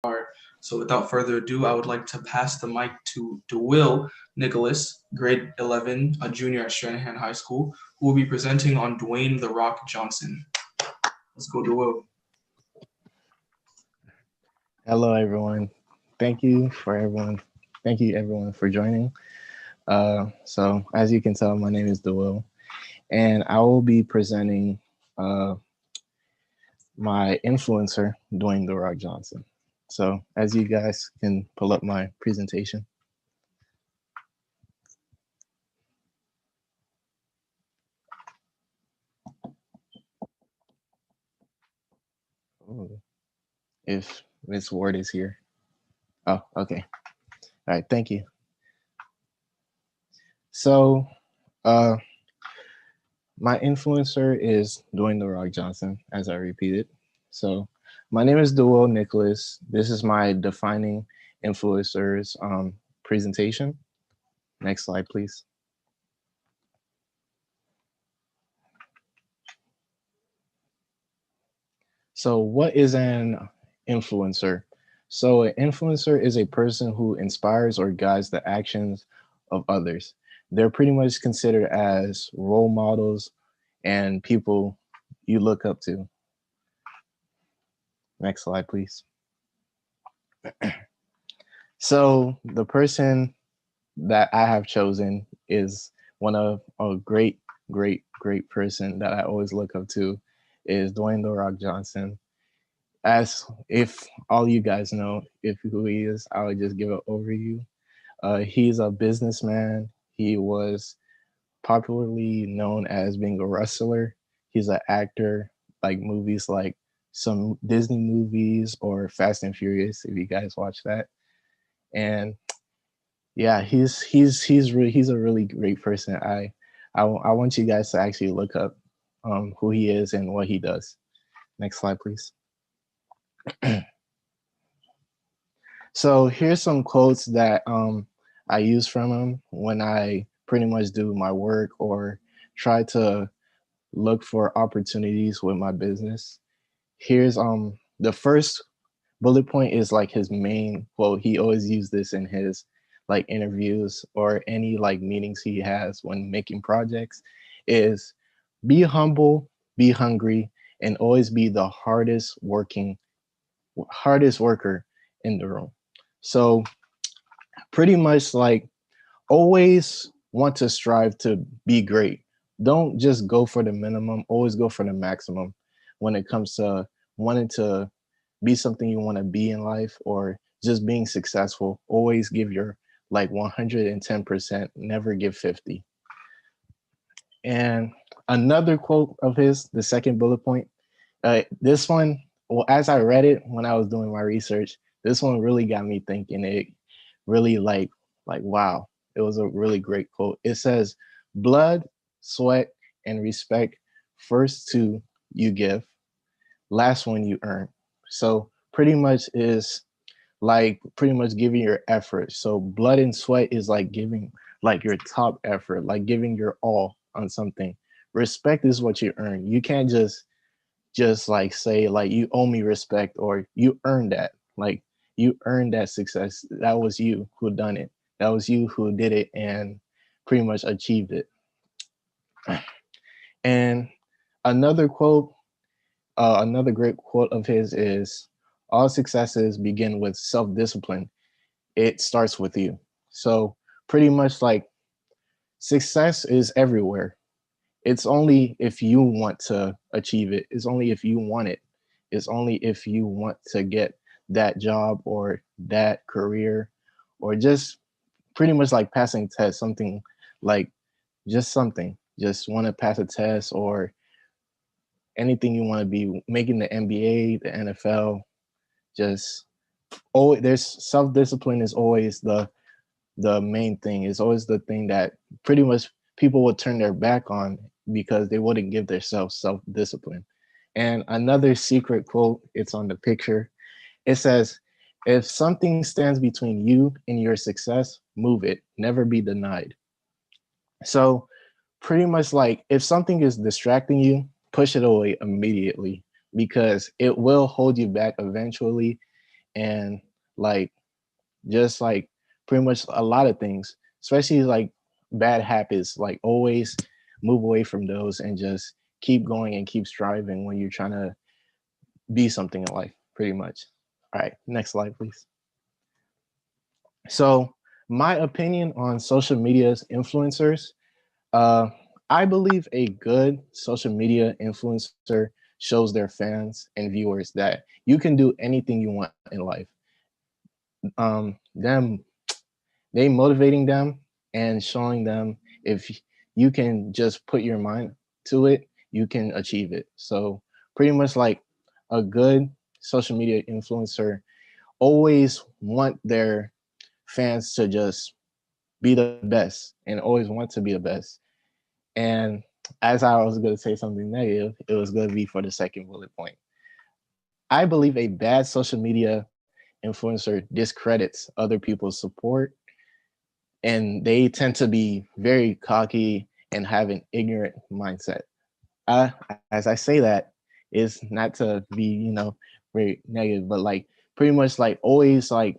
So without further ado, I would like to pass the mic to DeWill Nicholas, grade 11, a junior at Stranahan High School, who will be presenting on Dwayne "The Rock" Johnson. Let's go, DeWill. Hello, everyone. Thank you everyone for joining. So as you can tell, my name is DeWill, and I will be presenting uh, my influencer, Dwayne "The Rock" Johnson. So as you guys can pull up my presentation. Ooh, if Miss Ward is here. Oh, okay. All right, thank you. So uh, my influencer is Dwayne "The Rock" Johnson, as I repeated. So my name is Dewell Nicholas. This is my defining influencers presentation. Next slide, please. So what is an influencer? So an influencer is a person who inspires or guides the actions of others. They're pretty much considered as role models and people you look up to. Next slide, please. So the person that I have chosen is one of a great person that I always look up to is Dwayne "The Rock" Johnson. As if all you guys know if who he is, I would just give an overview. He's a businessman. He was popularly known as being a wrestler. He's an actor, like movies like some Disney movies or Fast and Furious, if you guys watch that. And yeah, he's a really great person. I want you guys to actually look up who he is and what he does. Next slide, please. So here's some quotes that I use from him when I pretty much do my work or try to look for opportunities with my business. Here's the first bullet point is like his main quote. He always use this in his like interviews or any like meetings he has when making projects is be humble, be hungry, and always be the hardest worker in the room. So pretty much like always want to strive to be great. Don't just go for the minimum, always go for the maximum when it comes to wanting to be something you want to be in life or just being successful. Always give your like 110%, never give 50. And another quote of his, the second bullet point, this one, well, as I read it when I was doing my research, this one really got me thinking. It really like wow, it was a really great quote. It says, "Blood, sweat, and respect. First two you give, last one you earn." So pretty much is like pretty much giving your effort. So blood and sweat is like giving like your top effort, like giving your all on something. Respect is what you earn. You can't just like say like you owe me respect or you earned that. Like you earned that success. That was you who done it. That was you who did it and pretty much achieved it. And another quote, another great quote of his is, "All successes begin with self-discipline. It starts with you." So pretty much like success is everywhere. It's only if you want to achieve it. It's only if you want it. It's only if you want to get that job or that career or just pretty much like passing tests, something like just something. Just want to pass a test or anything you want to be making the NBA, the NFL, just always there's self-discipline is always the main thing. Is always the thing that pretty much people would turn their back on because they wouldn't give themselves self-discipline. And another secret quote, it's on the picture. It says, "If something stands between you and your success, move it. Never be denied." So pretty much like if something is distracting you, push it away immediately because it will hold you back eventually and like just like pretty much a lot of things, especially like bad habits, like always move away from those and just keep going and keep striving when you're trying to be something in life, pretty much. All right, next slide, please. So, my opinion on social media's influencers, uh, I believe a good social media influencer shows their fans and viewers that you can do anything you want in life. Them they motivating them and showing them if you can just put your mind to it, you can achieve it. So pretty much like a good social media influencer always want their fans to just be the best and always want to be the best. And as I was going to say something negative, it was going to be for the second bullet point. I believe a bad social media influencer discredits other people's support, and they tend to be very cocky and have an ignorant mindset. As I say that, is not to be, very negative, but like pretty much like always like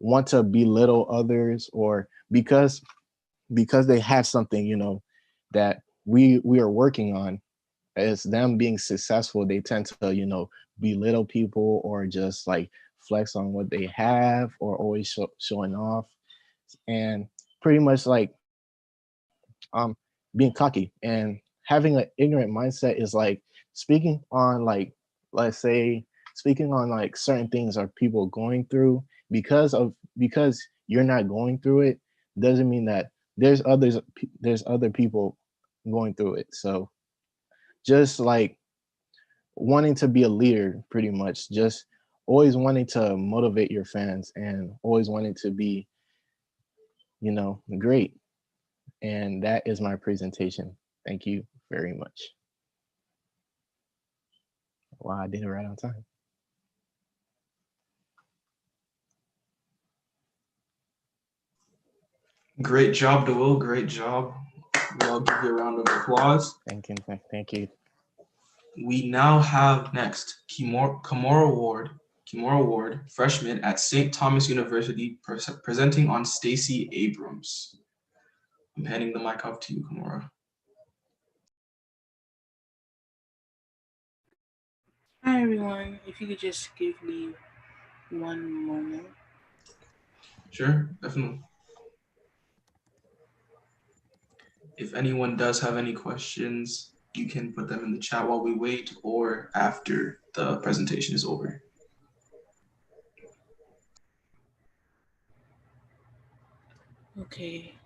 want to belittle others, or because they have something, that we are working on as them being successful, they tend to, belittle people or just like flex on what they have or always showing off, and pretty much like being cocky and having an ignorant mindset is like speaking on like, let's say, speaking on like certain things are people going through because you're not going through it doesn't mean that there's other people going through it. So just like wanting to be a leader, pretty much just always wanting to motivate your fans and always wanting to be, great. And that is my presentation. Thank you very much. Wow, I did it right on time. Great job, DeWill. Great job. We'll give you a round of applause. Thank you. Thank you. We now have next Kimura Ward, freshman at St. Thomas University, presenting on Stacey Abrams. I'm handing the mic off to you, Kimura. Hi everyone, if you could just give me one moment. Sure, definitely. If anyone does have any questions, you can put them in the chat while we wait or after the presentation is over. Okay,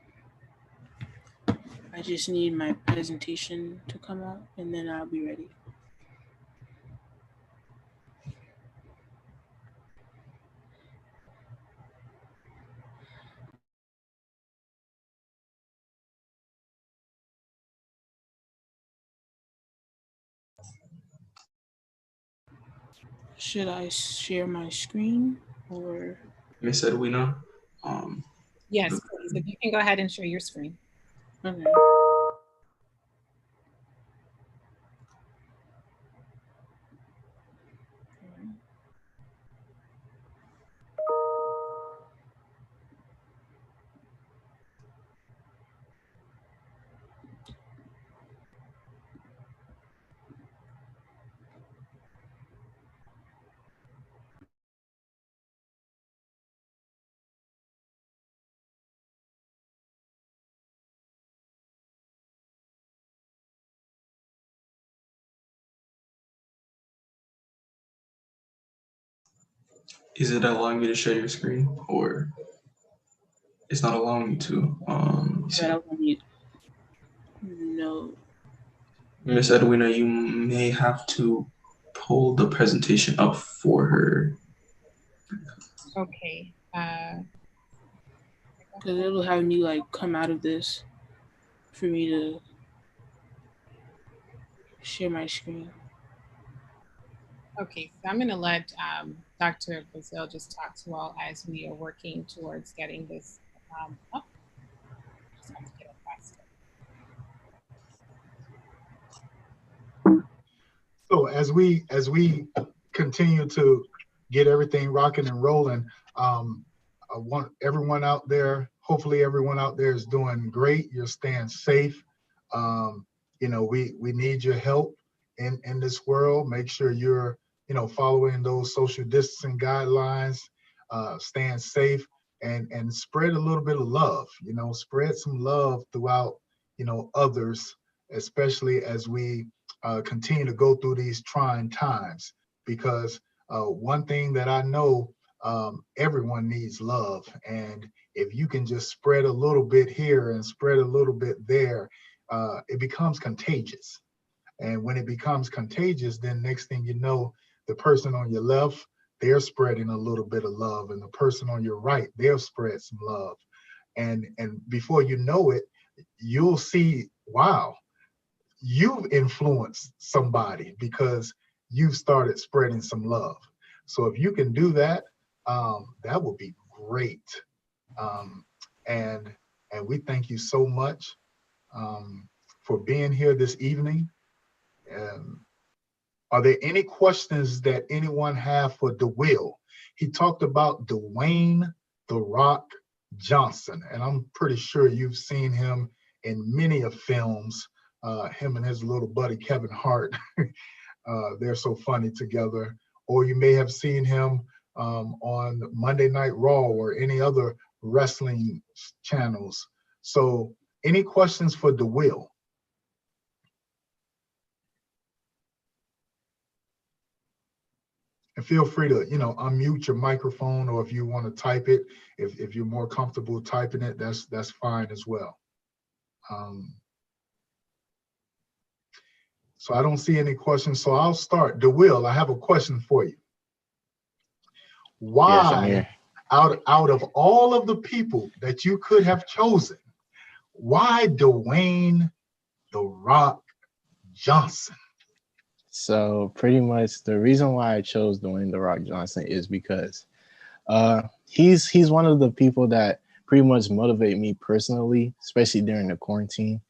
I just need my presentation to come out and then I'll be ready. Should I share my screen or? Miss Edwina, Yes, please. If you can go ahead and share your screen. Okay. is it allowing me to share your screen or it's not allowing me to? No. Miss Edwina, you may have to pull the presentation up for her. Okay. Because it'll have me like come out of this for me to share my screen. Okay, so I'm going to let Dr. Brazil just talk to all as we are working towards getting this up. Just have to get it faster. So as we continue to get everything rocking and rolling. I want everyone out there, hopefully everyone out there is doing great. You're staying safe. Um, we need your help in this world. Make sure you're, following those social distancing guidelines, staying safe, and spread a little bit of love. Spread some love throughout, others, especially as we continue to go through these trying times. Because one thing that I know, everyone needs love, and if you can just spread a little bit here and spread a little bit there, it becomes contagious. And when it becomes contagious, then next thing you know, the person on your left, they're spreading a little bit of love, and the person on your right, they'll spread some love. And before you know it, you'll see, wow, you've influenced somebody because you've started spreading some love. So if you can do that, that would be great. Um, and and we thank you so much for being here this evening. Um, are there any questions that anyone have for DeWill? He talked about Dwayne "The Rock" Johnson, and I'm pretty sure you've seen him in many of films. Him and his little buddy Kevin Hart, they're so funny together. Or you may have seen him on Monday Night Raw or any other wrestling channels. So, any questions for DeWill? And feel free to, unmute your microphone, or if you want to type it, if you're more comfortable typing it, that's fine as well. So I don't see any questions. So I'll start. DeWill, I have a question for you. Yes, I'm Why, here. out of all of the people that you could have chosen, why Dwayne "The Rock" Johnson? So pretty much the reason why I chose Dwayne The Rock Johnson is because he's one of the people that pretty much motivate me personally, especially during the quarantine.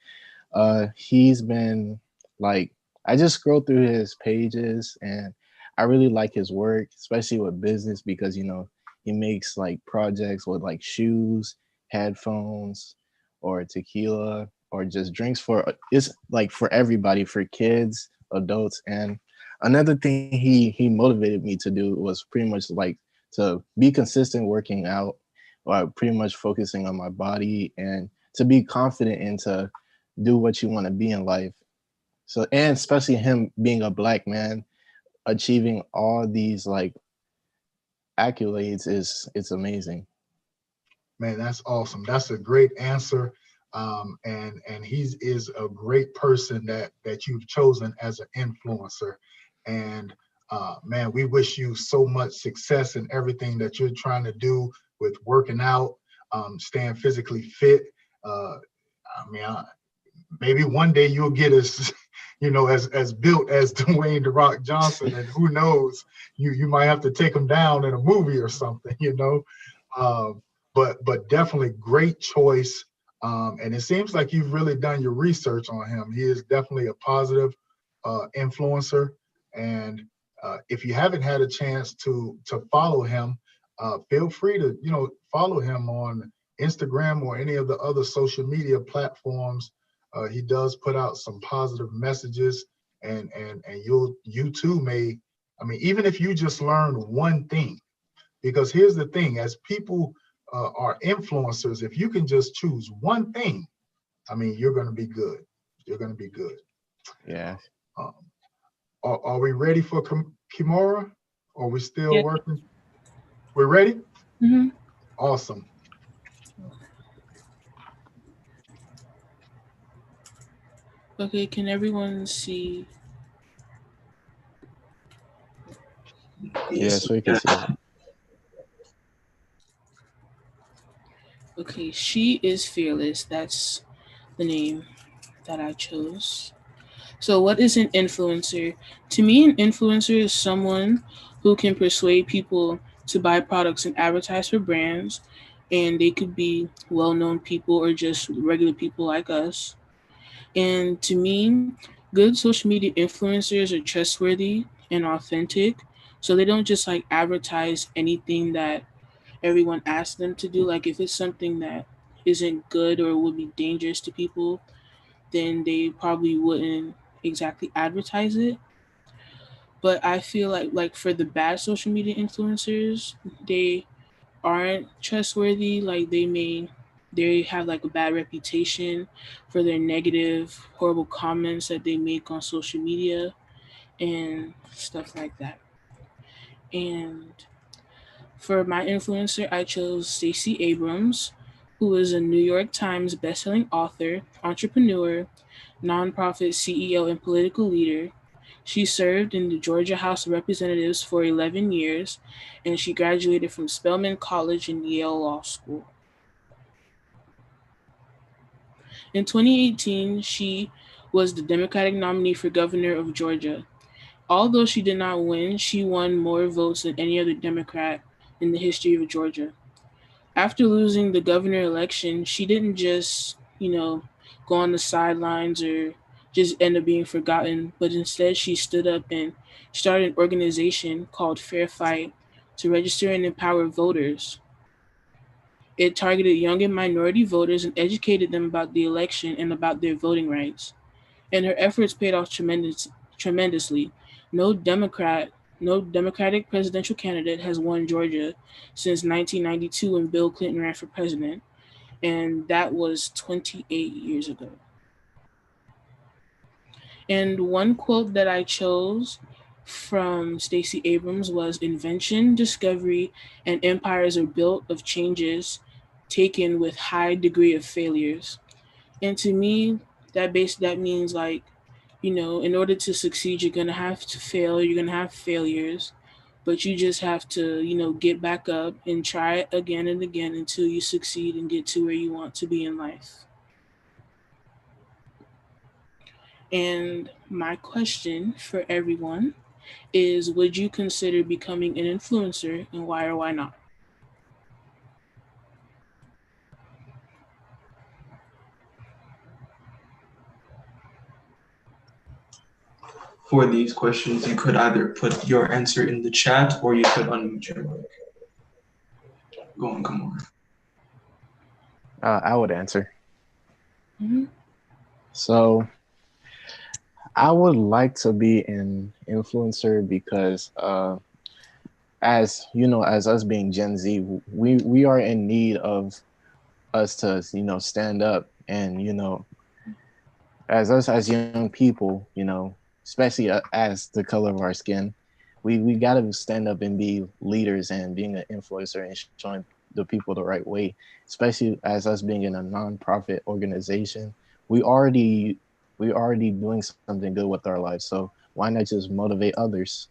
He's been like, I just scroll through his pages and I really like his work, especially with business, because he makes like projects with like shoes, headphones, or tequila, or just drinks for, it's like for everybody, for kids, adults. And another thing he motivated me to do was pretty much like to be consistent working out, or pretty much focusing on my body, and to be confident and to do what you want to be in life. So, and especially him being a black man, achieving all these like accolades, it's amazing. Man, that's awesome. That's a great answer. And he is a great person that you've chosen as an influencer. And man, we wish you so much success in everything that you're trying to do with working out, staying physically fit. I mean, maybe one day you'll get as as built as Dwayne "The Rock" Johnson, and who knows, you might have to take him down in a movie or something. Um, but definitely great choice. And it seems like you've really done your research on him. He is definitely a positive influencer. And if you haven't had a chance to follow him, feel free to follow him on Instagram or any of the other social media platforms. He does put out some positive messages, and you too may, I mean, even if you just learn one thing, because here's the thing, as people are influencers, if you can just choose one thing, I mean, you're going to be good. You're going to be good. Yeah. Um, are we ready for Kimura? Are we still Yeah. working? We're ready? Mm-hmm. Awesome. Okay, can everyone see? Yeah, Yes. so you can see it. Okay, she is fearless. That's the name that I chose. So, what is an influencer? To me, an influencer is someone who can persuade people to buy products and advertise for brands. And they could be well known people or just regular people like us. And to me, good social media influencers are trustworthy and authentic. So they don't just like advertise anything that everyone asks them to do. Like if it's something that isn't good or would be dangerous to people, then they probably wouldn't exactly advertise it. But I feel like for the bad social media influencers, they aren't trustworthy. Like they have like a bad reputation for their negative, horrible comments that they make on social media and stuff like that. And for my influencer, I chose Stacey Abrams, who is a New York Times bestselling author, entrepreneur, nonprofit CEO, and political leader. She served in the Georgia House of Representatives for 11 years, and she graduated from Spelman College and Yale Law School. In 2018, she was the Democratic nominee for governor of Georgia. Although she did not win, she won more votes than any other Democrat in the history of Georgia. After losing the governor election, she didn't just, go on the sidelines or just end up being forgotten, but instead she stood up and started an organization called Fair Fight to register and empower voters. It targeted young and minority voters and educated them about the election and about their voting rights. And her efforts paid off tremendously. No Democrat, no Democratic presidential candidate has won Georgia since 1992 when Bill Clinton ran for president, and that was 28 years ago. And one quote that I chose from Stacey Abrams was invention, discovery, and empires are built of changes taken with high degree of failures. And to me, that means like, in order to succeed, you're gonna have to fail, you're gonna have failures, but you just have to, get back up and try it again and again until you succeed and get to where you want to be in life. And my question for everyone is, would you consider becoming an influencer and why or why not? For these questions, you could either put your answer in the chat or you could unmute your mic. Go on, come on. I would answer. Mm-hmm. So I would like to be an influencer because, as you know, as us being Gen Z, we are in need of us to stand up and as us as young people, especially as the color of our skin, we got to stand up and be leaders and being an influencer and showing the people the right way. Especially as us being in a nonprofit organization, we already doing something good with our lives. So why not just motivate others?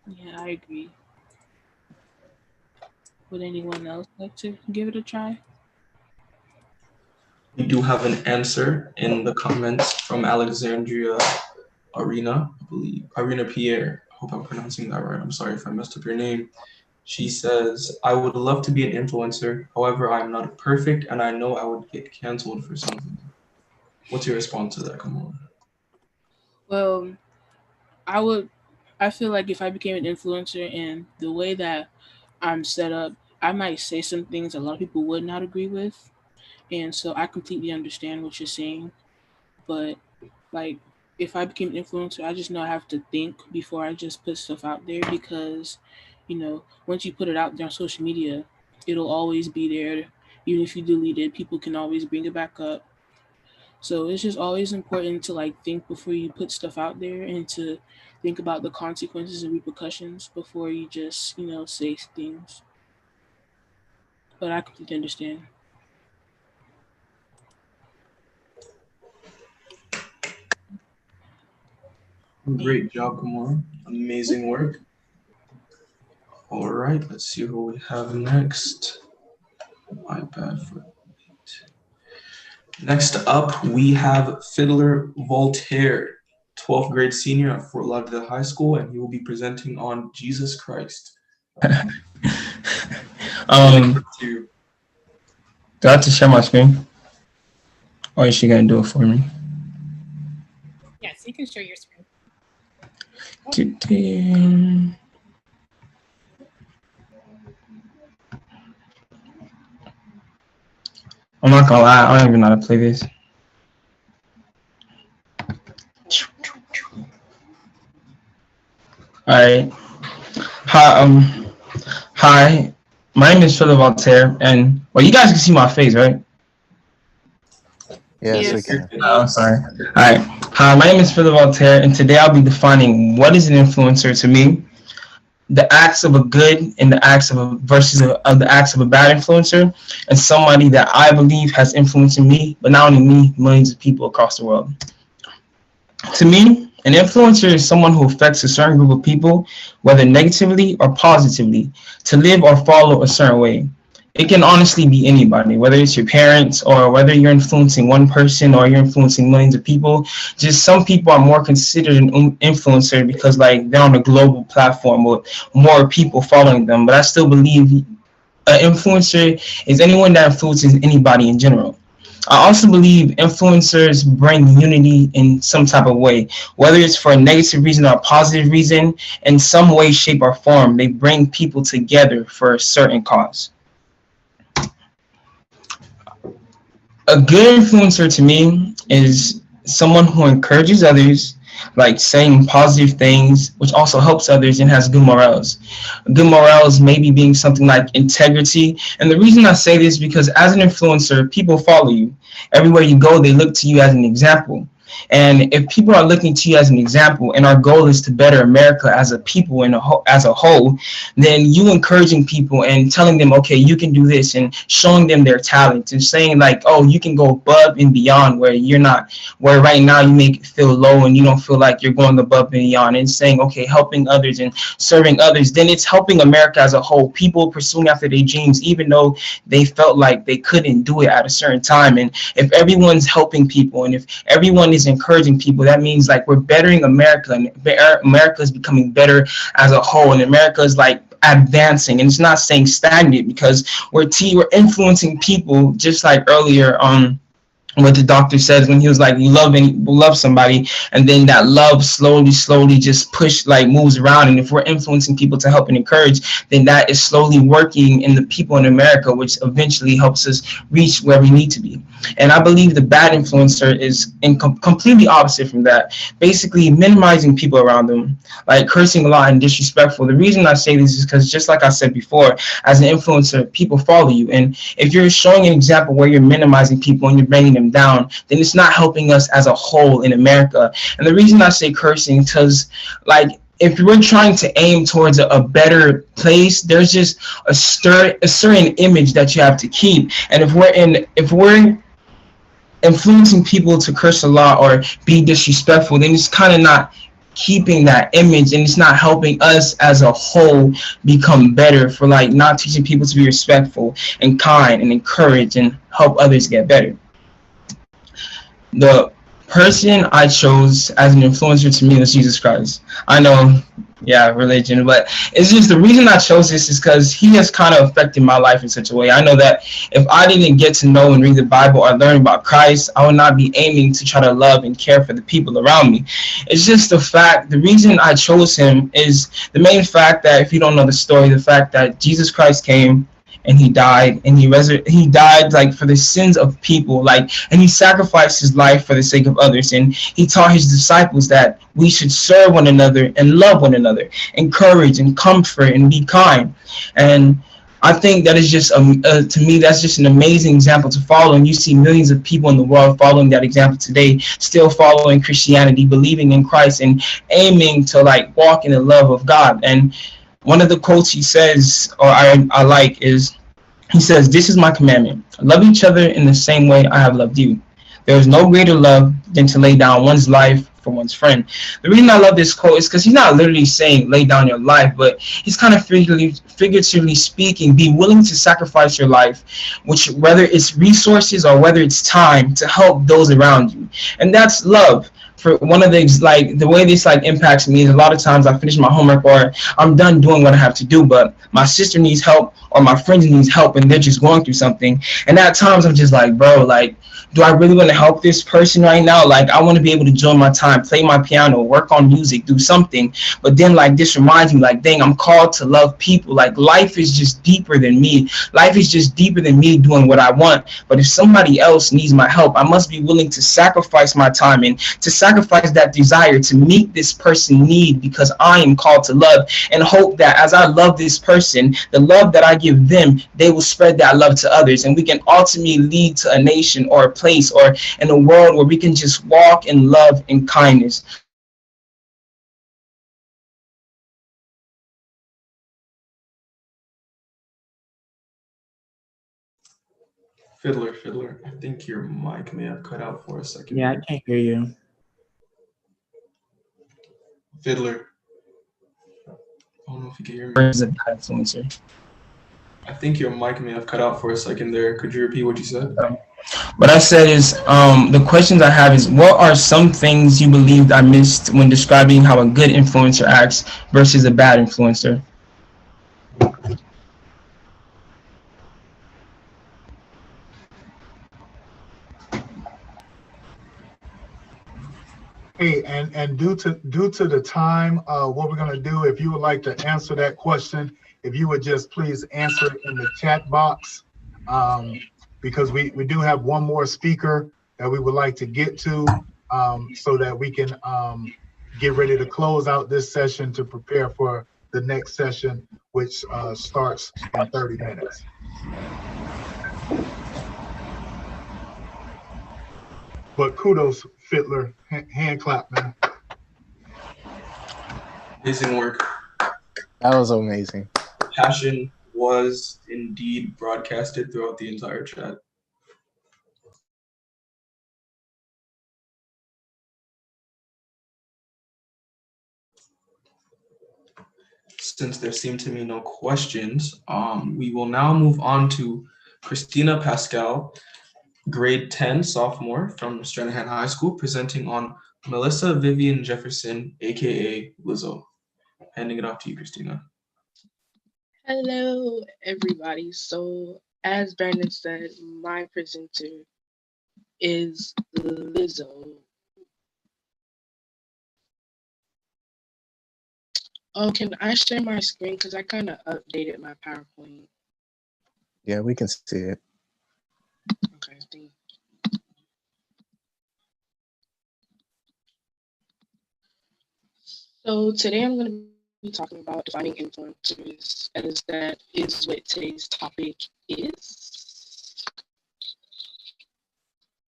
Yeah, I agree. Would anyone else like to give it a try? We do have an answer in the comments from Alexandria Arena, I believe. Arena Pierre. I hope I'm pronouncing that right. I'm sorry if I messed up your name. She says, I would love to be an influencer. However, I'm not perfect and I know I would get canceled for something. What's your response to that? Come on. Well, I would. I feel like if I became an influencer and the way that I'm set up, I might say some things a lot of people would not agree with, and so I completely understand what you're saying. But like, if I became an influencer, I just know I have to think before I just put stuff out there because, once you put it out there on social media, it'll always be there. Even if you delete it, people can always bring it back up. So it's just always important to like think before you put stuff out there and to think about the consequences and repercussions before you just, say things. But I completely understand. Great job, Kamara. Amazing work. All right, let's see who we have next. iPad for Next up, we have Fiddler Voltaire, 12th grade senior at Fort Lauderdale High School, and he will be presenting on Jesus Christ. Do I have to share my screen? Or is she gonna do it for me? Yes, you can share your screen. I'm not gonna lie, I don't even know how to play this. All right. Hi. My name is Philip Voltaire, and well, you guys can see my face, right? Yes, we Yes. can. Oh, I'm sorry. All right. Hi, my name is Philip Voltaire, and today I'll be defining what is an influencer to me, the acts of a good and the acts of a versus of the acts of a bad influencer, and somebody that I believe has influenced me, but not only me, millions of people across the world. To me, an influencer is someone who affects a certain group of people, whether negatively or positively, to live or follow a certain way. It can honestly be anybody, whether it's your parents or whether you're influencing one person or you're influencing millions of people. Just some people are more considered an influencer because like they're on a global platform with more people following them. But I still believe an influencer is anyone that influences anybody in general. I also believe influencers bring unity in some type of way, whether it's for a negative reason or a positive reason, in some way, shape, or form. They bring people together for a certain cause. A good influencer to me is someone who encourages others, like saying positive things, which also helps others and has good morals. Good morals maybe being something like integrity. And the reason I say this is because as an influencer, people follow you. Everywhere you go, they look to you as an example. And if people are looking to you as an example, and our goal is to better America as a people and as a whole, then you encouraging people and telling them, okay, you can do this, and showing them their talents and saying like, oh, you can go above and beyond where you're not, where right now you make it feel low and you don't feel like you're going above and beyond, and saying, okay, helping others and serving others, then it's helping America as a whole. People pursuing after their dreams, even though they felt like they couldn't do it at a certain time. And if everyone's helping people and if everyone is encouraging people, that means like we're bettering America, and America is becoming better as a whole, and America is like advancing, and it's not staying stagnant because we're influencing people, just like earlier what the doctor says when he was like love somebody, and then that love slowly just moves around. And if we're influencing people to help and encourage, then that is slowly working in the people in America, which eventually helps us reach where we need to be. And I believe the bad influencer is completely opposite from that, basically minimizing people around them, like cursing a lot and disrespectful. The reason I say this is because, just like I said before, as an influencer, people follow you, and if you're showing an example where you're minimizing people and you're bringing them down, then it's not helping us as a whole in America. And the reason I say cursing, because like if we're trying to aim towards a better place, there's just a certain image that you have to keep. And if we're influencing people to curse a lot or be disrespectful, then it's kind of not keeping that image, and it's not helping us as a whole become better, for like not teaching people to be respectful and kind and encourage and help others get better. The person I chose as an influencer to me was Jesus Christ. I know, yeah, religion, but it's just the reason I chose this is because he has kind of affected my life in such a way. I know that if I didn't get to know and read the Bible or learn about Christ, I would not be aiming to try to love and care for the people around me. It's just the reason I chose him is the main fact that, if you don't know the story, the fact that Jesus Christ came and he died, and he died like for the sins of people, like, and he sacrificed his life for the sake of others. And he taught his disciples that we should serve one another and love one another, encourage and comfort and be kind. And I think that is just to me, that's just an amazing example to follow. And you see millions of people in the world following that example today, still following Christianity, believing in Christ, and aiming to like walk in the love of God. And one of the quotes he says, or I like, is he says, "This is my commandment: love each other in the same way I have loved you. There is no greater love than to lay down one's life for one's friend." The reason I love this quote is because he's not literally saying lay down your life, but he's kind of figuratively speaking, be willing to sacrifice your life, which whether it's resources or whether it's time, to help those around you. And that's love. for one of the like the way this like impacts me is a lot of times I finish my homework or I'm done doing what I have to do, but my sister needs help or my friends needs help and they're just going through something. And at times I'm just like, bro, like, do I really want to help this person right now? Like, I want to be able to join my time, play my piano, work on music, do something. But then, like, this reminds me, like, dang, I'm called to love people. Like, life is just deeper than me. Life is just deeper than me doing what I want. But if somebody else needs my help, I must be willing to sacrifice my time and to sacrifice that desire to meet this person need because I am called to love and hope that as I love this person, the love that I give them, they will spread that love to others. And we can ultimately lead to a nation or a place or in a world where we can just walk in love and kindness. Fiddler, I think your mic may have cut out for a second. Yeah, I can't hear you. Fiddler. I don't know if you can hear me. Is a bad influencer. I think your mic may have cut out for a second there. Could you repeat what you said? What I said is, the questions I have is, what are some things you believed I missed when describing how a good influencer acts versus a bad influencer? Hey, and due to the time, what we're gonna do, if you would like to answer that question, if you would just please answer it in the chat box, because we do have one more speaker that we would like to get to, so that we can get ready to close out this session to prepare for the next session, which starts in 30 minutes. But kudos, Fiddler. Hand clap, man. Amazing work. That was amazing. Passion was indeed broadcasted throughout the entire chat. Since there seem to be no questions, we will now move on to Christina Pascal, grade 10 sophomore from Stranahan High School, presenting on Melissa Vivian Jefferson, aka Lizzo. Handing it off to you, Christina. Hello, everybody. So, as Brandon said, my presenter is Lizzo. Oh, can I share my screen? Because I kind of updated my PowerPoint. Yeah, we can see it. Okay, thank you. So today I'm going to be talking about defining influencers, as that is what today's topic is.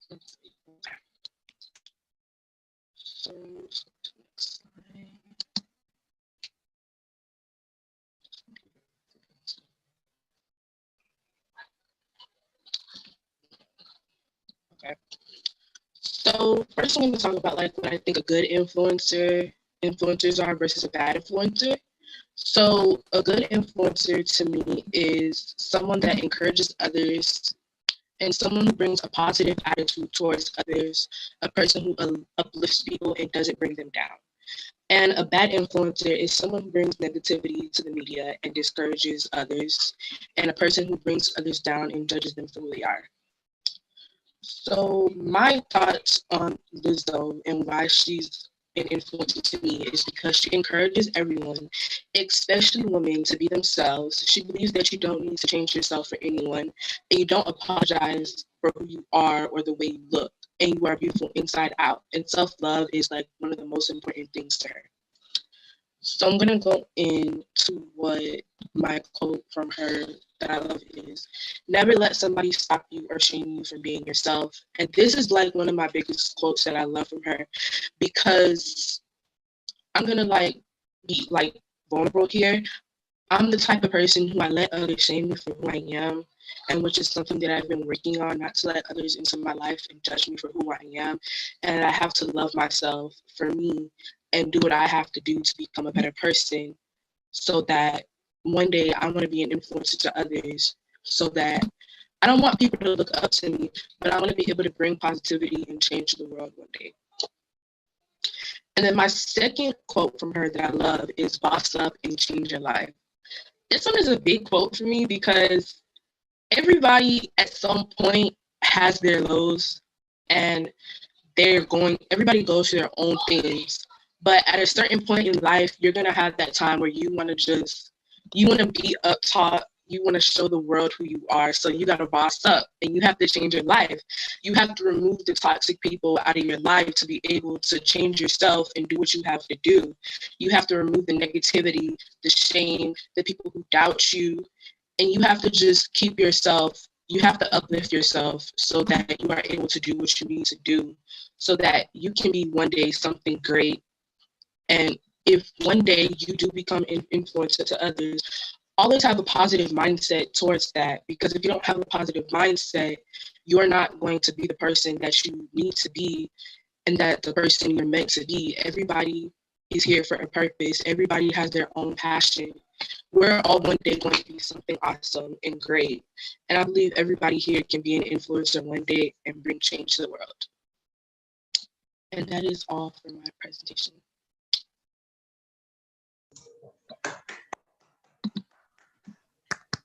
Let's see. Okay. So, next slide. Okay. So first I'm going to talk about like what I think a good influencers are versus a bad influencer. So a good influencer to me is someone that encourages others and someone who brings a positive attitude towards others, a person who uplifts people and doesn't bring them down. And a bad influencer is someone who brings negativity to the media and discourages others, and a person who brings others down and judges them for who they are. So my thoughts on Lizzo and why she's an influencer to me is because she encourages everyone, especially women, to be themselves. She believes that you don't need to change yourself for anyone, and you don't apologize for who you are or the way you look, and you are beautiful inside out. And self-love is like one of the most important things to her. So I'm gonna go into what my quote from her that I love is: never let somebody stop you or shame you from being yourself. And this is like one of my biggest quotes that I love from her, because I'm gonna like be like vulnerable here. I'm the type of person who I let others shame me for who I am, and which is something that I've been working on, not to let others into my life and judge me for who I am. And I have to love myself for me and do what I have to do to become a better person, so that one day I want to be an influencer to others, so that I don't want people to look up to me, but I want to be able to bring positivity and change the world one day. And then my second quote from her that I love is boss up and change your life. This one is a big quote for me because everybody at some point has their lows, and everybody goes through their own things. But at a certain point in life, you're gonna have that time where you wanna be up top, you wanna show the world who you are. So you gotta boss up and you have to change your life. You have to remove the toxic people out of your life to be able to change yourself and do what you have to do. You have to remove the negativity, the shame, the people who doubt you, and you have to just keep yourself, you have to uplift yourself so that you are able to do what you need to do so that you can be one day something great. And if one day you do become an influencer to others, always have a positive mindset towards that, because if you don't have a positive mindset, you're not going to be the person that you need to be and that the person you're meant to be. Everybody is here for a purpose. Everybody has their own passion. We're all one day going to be something awesome and great. And I believe everybody here can be an influencer one day and bring change to the world. And that is all for my presentation.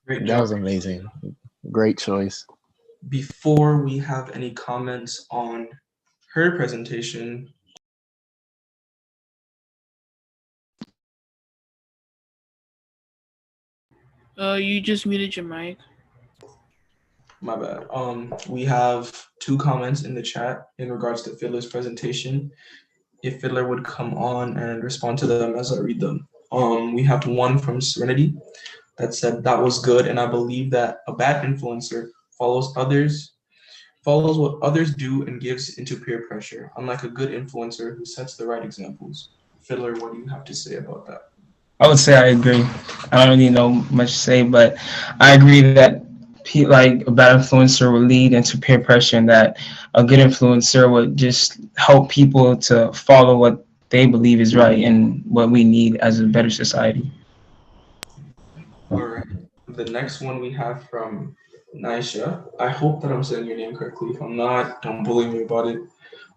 Great That job. was amazing. Great choice. Before we have any comments on her presentation, You just muted your mic. my bad. We have 2 comments in the chat in regards to Fiddler's presentation. If Fiddler would come on and respond to them as I read them. We have one from Serenity that said that was good, and I believe that a bad influencer follows what others do and gives into peer pressure, unlike a good influencer who sets the right examples. Fiddler, what do you have to say about that? I would say I agree. I don't really know much to say, but I agree that like a bad influencer would lead into peer pressure, and that a good influencer would just help people to follow what they believe is right and what we need as a better society. All right. The next one we have from Naisha. I hope that I'm saying your name correctly. If I'm not, don't bully me about it.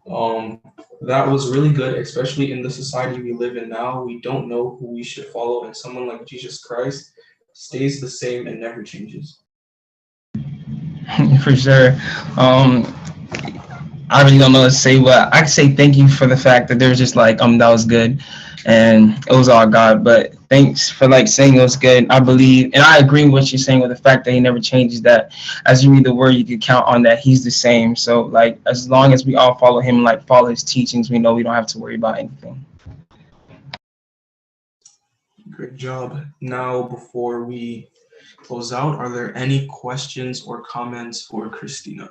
Um, that was really good, especially in the society we live in now. We don't know who we should follow, and someone like Jesus Christ stays the same and never changes. For sure. I really don't know what to say, but I can say thank you for the fact that there's just like that was good, and it was all God. But thanks for like saying it was good. I believe and I agree with what you're saying with the fact that he never changes. That as you read the word, you can count on that he's the same. So like as long as we all follow him, like follow his teachings, we know we don't have to worry about anything. Great job. Now, before we close out, are there any questions or comments for Christina?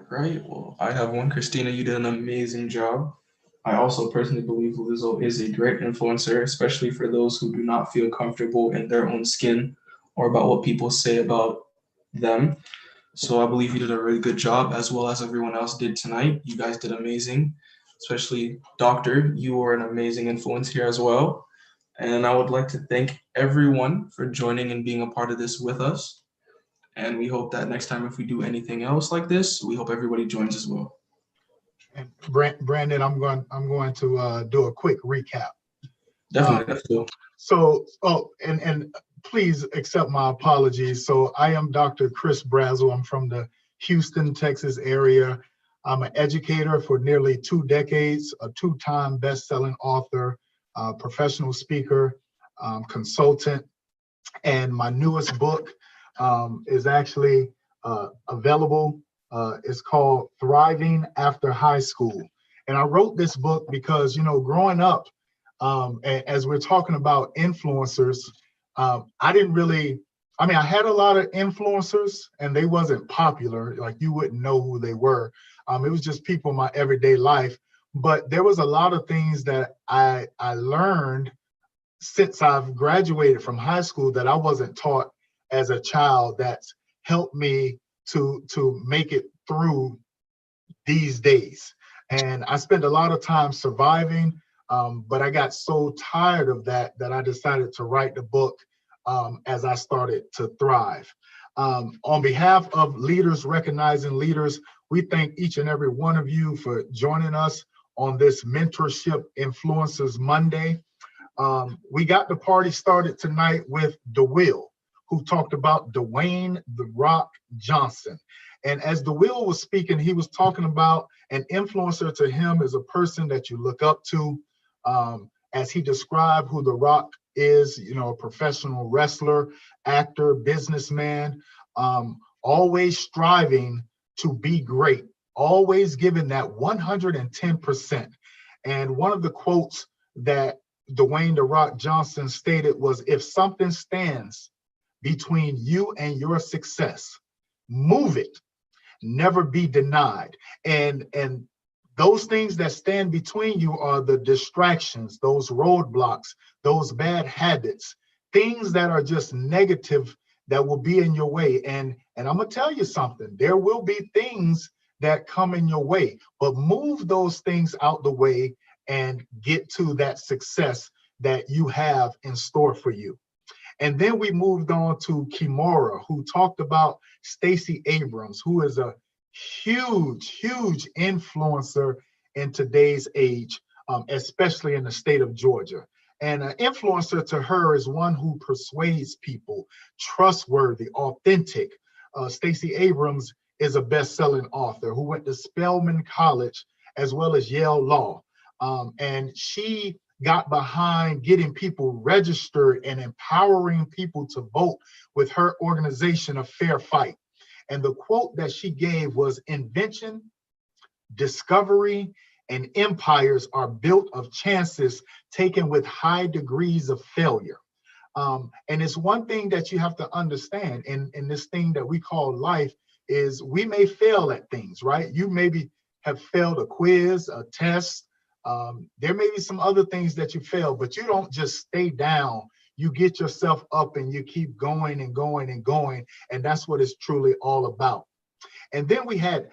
Right. Well, I have one. Christina, you did an amazing job. I also personally believe Lizzo is a great influencer, especially for those who do not feel comfortable in their own skin or about what people say about them. So I believe you did a really good job, as well as everyone else did tonight. You guys did amazing, especially Doctor. You were an amazing influence here as well. And I would like to thank everyone for joining and being a part of this with us. And we hope that next time, if we do anything else like this, we hope everybody joins as well. And Brandon, I'm going to do a quick recap. Definitely, that's cool. So, and please accept my apologies. So I am Dr. Chris Brazel. I'm from the Houston, Texas area. I'm an educator for nearly 2 decades, a 2-time best-selling author, professional speaker, consultant, and my newest book is actually available. It's called Thriving After High School. And I wrote this book because, growing up, as we're talking about influencers, I had a lot of influencers and they wasn't popular. Like you wouldn't know who they were. It was just people in my everyday life. But there was a lot of things that I learned since I've graduated from high school that I wasn't taught as a child, that's helped me to make it through these days. And I spent a lot of time surviving, but I got so tired of that I decided to write the book as I started to thrive. On behalf of Leaders Recognizing Leaders, we thank each and every one of you for joining us on this Mentorship Influencers Monday. We got the party started tonight with DeWill, who talked about Dwayne "The Rock" Johnson. And as DeWill was speaking, he was talking about an influencer to him is a person that you look up to. As he described who The Rock is, you know, a professional wrestler, actor, businessman, always striving to be great, always giving that 110%. And one of the quotes that Dwayne "The Rock" Johnson stated was, if something stands between you and your success, move it, never be denied. And those things that stand between you are the distractions, those roadblocks, those bad habits, things that are just negative that will be in your way. And I'm gonna tell you something, there will be things that come in your way, but move those things out the way and get to that success that you have in store for you. And then we moved on to Kimora, who talked about Stacey Abrams, who is a huge influencer in today's age, especially in the state of Georgia. And an influencer to her is one who persuades people, trustworthy, authentic. Stacey Abrams is a best-selling author who went to Spelman College as well as Yale Law. And she got behind getting people registered and empowering people to vote with her organization, A Fair Fight. And the quote that she gave was, invention, discovery, and empires are built of chances taken with high degrees of failure. And it's one thing that you have to understand in this thing that we call life is we may fail at things, right? You maybe have failed a quiz, a test. There may be some other things that you fail, but you don't just stay down. You get yourself up and you keep going and going and going. And that's what it's truly all about. And then we had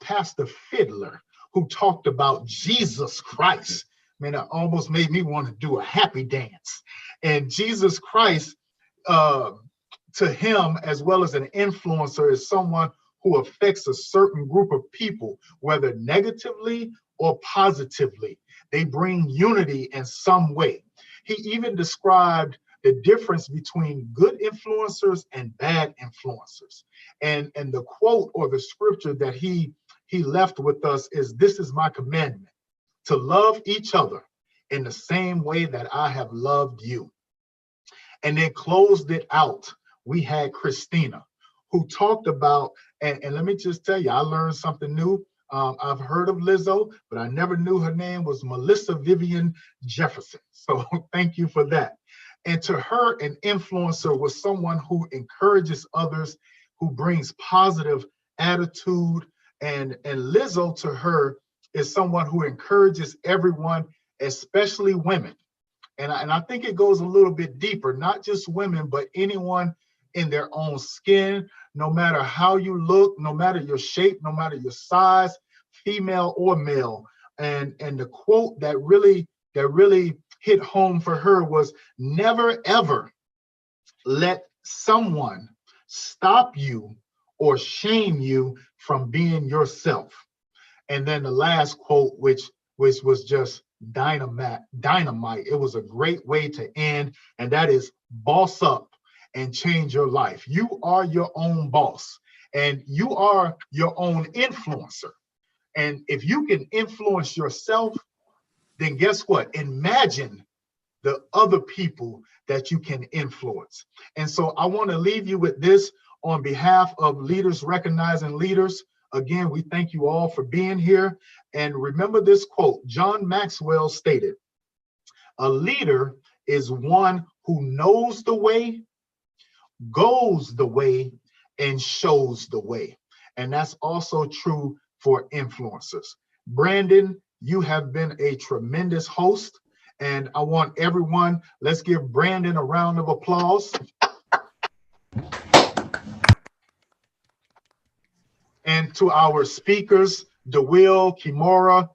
Pastor Fiddler, who talked about Jesus Christ. Man, it almost made me want to do a happy dance. And Jesus Christ, to him, as well as an influencer, is someone who affects a certain group of people, whether negatively or positively. They bring unity in some way. He even described the difference between good influencers and bad influencers. And the quote or the scripture that he left with us is, this is my commandment, to love each other in the same way that I have loved you. And then closed it out. We had Christina, who talked about, and let me just tell you, I learned something new. I've heard of Lizzo, but I never knew her name was Melissa Vivian Jefferson. So thank you for that. And to her, an influencer was someone who encourages others, who brings positive attitude. And Lizzo, to her, is someone who encourages everyone, especially women. And I think it goes a little bit deeper, not just women, but anyone in their own skin, no matter how you look, no matter your shape, no matter your size, female or male. And the quote that really hit home for her was, never ever let someone stop you or shame you from being yourself. And then the last quote, which was just dynamite. It was a great way to end, and that is, boss up and change your life. You are your own boss, and you are your own influencer. And if you can influence yourself, then guess what? Imagine the other people that you can influence. And so I want to leave you with this on behalf of Leaders Recognizing Leaders. Again, we thank you all for being here. And remember this quote, John Maxwell stated, a leader is one who knows the way, goes the way, and shows the way. And that's also true for influencers. Brandon, you have been a tremendous host. And I want everyone, let's give Brandon a round of applause. And to our speakers, DeWill, Kimora,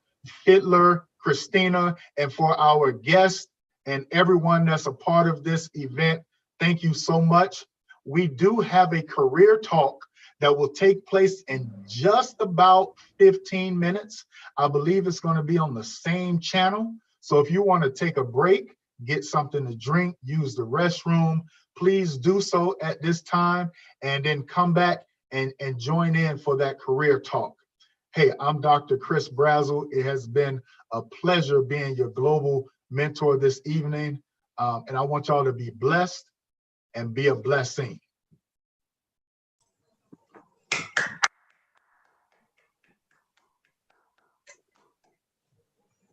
Fiddler, Christina, and for our guests and everyone that's a part of this event, thank you so much. We do have a career talk that will take place in just about 15 minutes. I believe it's going to be on the same channel. So if you want to take a break, get something to drink, use the restroom, please do so at this time, and then come back and join in for that career talk. Hey, I'm Dr. Chris Brazel. It has been a pleasure being your global mentor this evening. And I want y'all to be blessed and be a blessing.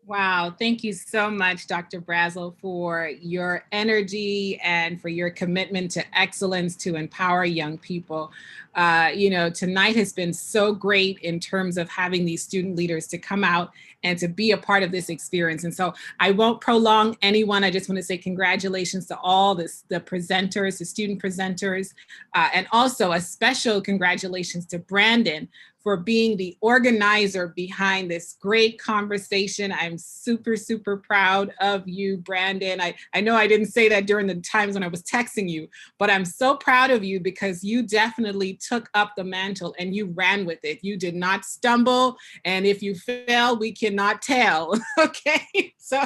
Wow, thank you so much, Dr. Brazel, for your energy and for your commitment to excellence to empower young people. You know, tonight has been so great in terms of having these student leaders to come out and to be a part of this experience. And so I won't prolong anyone. I just want to say congratulations to all the presenters, the student presenters, and also a special congratulations to Brandon for being the organizer behind this great conversation. I'm super, super proud of you, Brandon. I know I didn't say that during the times when I was texting you, but I'm so proud of you because you definitely took up the mantle and you ran with it. You did not stumble. And if you fail, we cannot tell, okay? So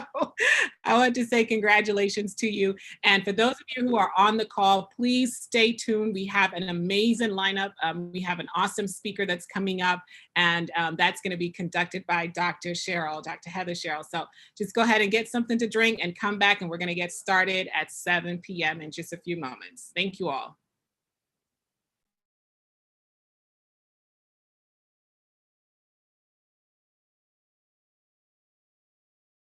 I want to say congratulations to you. And for those of you who are on the call, please stay tuned. We have an amazing lineup. We have an awesome speaker that's coming up, and that's going to be conducted by Dr. Heather Sherrill. So just go ahead and get something to drink and come back, and we're going to get started at 7 p.m. in just a few moments. Thank you all.